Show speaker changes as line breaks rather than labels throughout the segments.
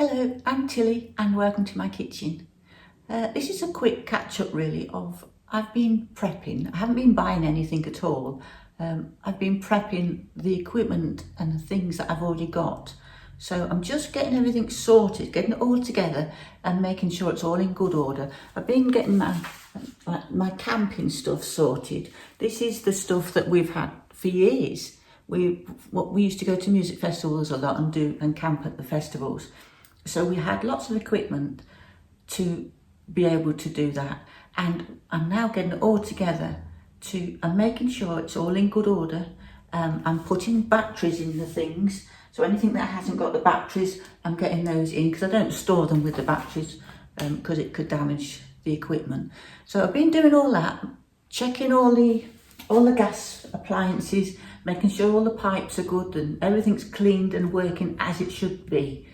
Hello, I'm Tilly and welcome to my kitchen. This is a quick catch up really of I've been prepping. I haven't been buying anything at all. I've been prepping the equipment and the things that I've already got. So I'm just getting everything sorted, getting it all together and making sure it's all in good order. I've been getting my camping stuff sorted. This is the stuff that we've had for years. We used to go to music festivals a lot and camp at the festivals. So we had lots of equipment to be able to do that, and I'm now getting it all together I'm making sure it's all in good order. I'm putting batteries in the things, so anything that hasn't got the batteries, I'm getting those in because I don't store them with the batteries because it could damage the equipment. So I've been doing all that, checking all the gas appliances, making sure all the pipes are good and everything's cleaned and working as it should be.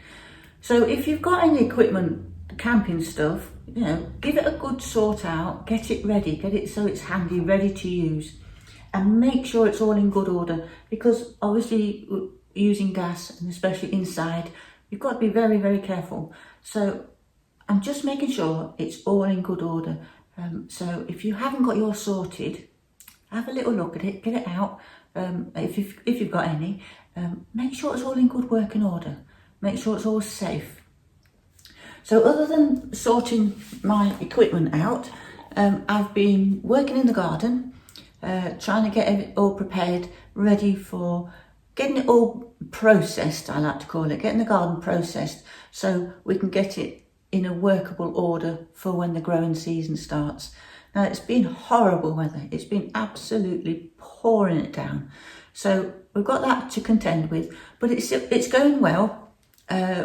So if you've got any equipment, camping stuff, give it a good sort out, get it ready, get it so it's handy, ready to use, and make sure it's all in good order, because obviously using gas, and especially inside, you've got to be very, very careful. So I'm just making sure it's all in good order. So if you haven't got yours sorted, have a little look at it, get it out. If you've got any, make sure it's all in good working order. Make sure it's all safe. So other than sorting my equipment out, I've been working in the garden, trying to get it all prepared, ready for getting it all processed, I like to call it, getting the garden processed so we can get it in a workable order for when the growing season starts. Now it's been horrible weather, it's been absolutely pouring it down. So we've got that to contend with, but it's going well.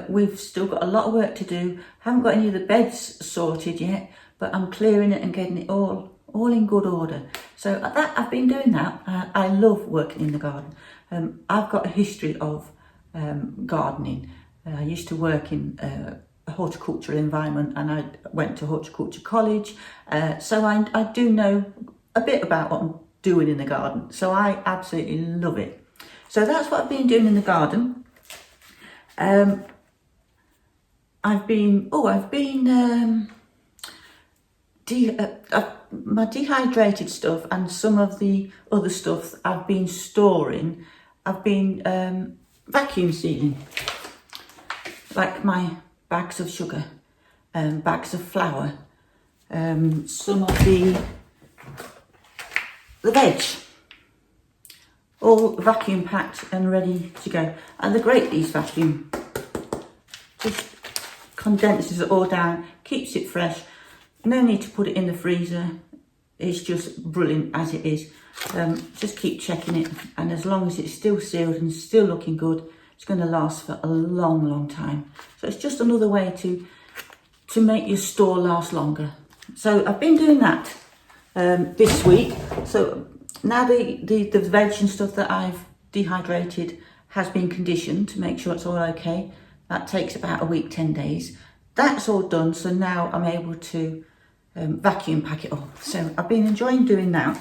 We've still got a lot of work to do. Haven't got any of the beds sorted yet, but I'm clearing it and getting it all in good order. So I've been doing that. I love working in the garden. I've got a history of gardening. I used to work in a horticultural environment and I went to horticulture college. So I do know a bit about what I'm doing in the garden. So I absolutely love it. So that's what I've been doing in the garden. My dehydrated stuff and some of the other stuff I've been storing, I've been vacuum sealing, like my bags of sugar, bags of flour, some of the veg, all vacuum packed and ready to go. And they're great, these vacuum, just condenses it all down, keeps it fresh. No need to put it in the freezer. It's just brilliant as it is. Just keep checking it, and as long as it's still sealed and still looking good, it's going to last for a long, long time. So it's just another way to make your store last longer. So I've been doing that this week. So now the veg and stuff that I've dehydrated has been conditioned to make sure it's all okay. That takes about a week, 10 days. That's all done. So now I'm able to vacuum pack it all. So I've been enjoying doing that.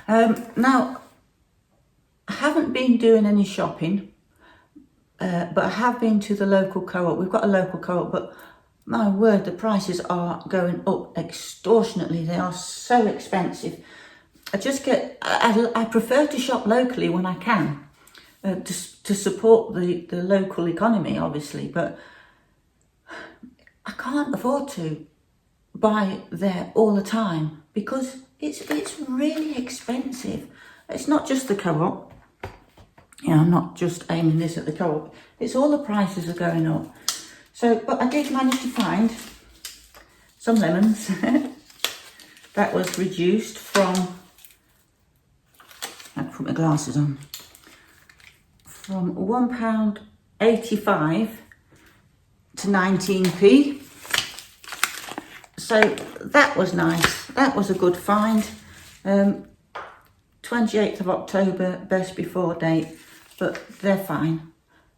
Now, I haven't been doing any shopping, but I have been to the local co-op. We've got a local co-op, but my word, the prices are going up extortionately. They are so expensive. I prefer to shop locally when I can, to support the local economy, obviously, but I can't afford to buy there all the time because it's really expensive. It's not just the co-op. I'm not just aiming this at the co-op. It's all the prices are going up. So, but I did manage to find some lemons that was reduced from, I have to put my glasses on, from £1.85 to 19p. So that was nice. That was a good find. 28th of October, best before date, but they're fine.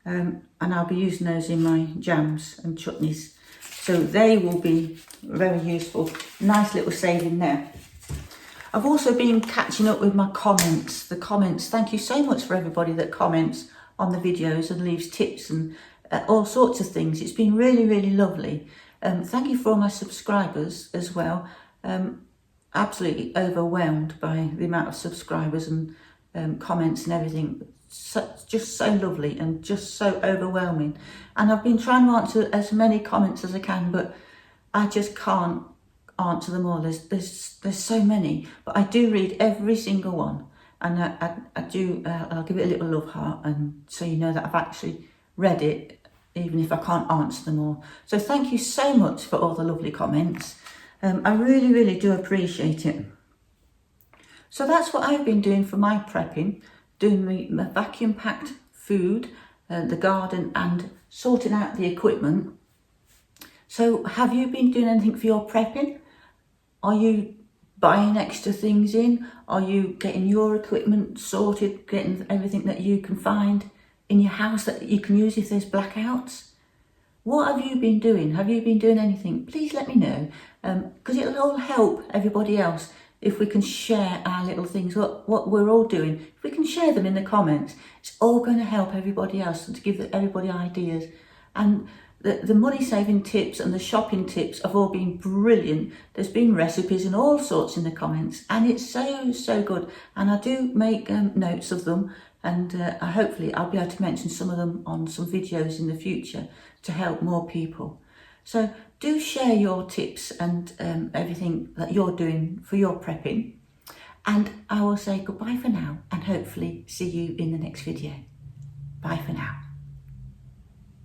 And I'll be using those in my jams and chutneys. So they will be very useful. Nice little saving there. I've also been catching up with my comments. The comments, thank you so much for everybody that comments on the videos and leaves tips and all sorts of things. It's been really, really lovely. Thank you for all my subscribers as well. Absolutely overwhelmed by the amount of subscribers and comments and everything. Just so lovely and just so overwhelming. And I've been trying to answer as many comments as I can, but I just can't answer them all. There's so many, but I do read every single one, and I do. I'll give it a little love heart, and so you know that I've actually read it, even if I can't answer them all. So thank you so much for all the lovely comments. I really, really do appreciate it. So that's what I've been doing for my prepping, doing my vacuum packed food, the garden, and sorting out the equipment. So have you been doing anything for your prepping? Are you buying extra things in? Are you getting your equipment sorted, getting everything that you can find in your house that you can use if there's blackouts? What have you been doing? Have you been doing anything? Please let me know, because it'll all help everybody else if we can share our little things, what we're all doing. If we can share them in the comments, it's all going to help everybody else and to give everybody ideas. And the money saving tips and the shopping tips have all been brilliant. There's been recipes and all sorts in the comments, and it's so good. And I do make notes of them, and hopefully I'll be able to mention some of them on some videos in the future to help more people. So do share your tips and everything that you're doing for your prepping. And I will say goodbye for now, and hopefully see you in the next video. Bye for now.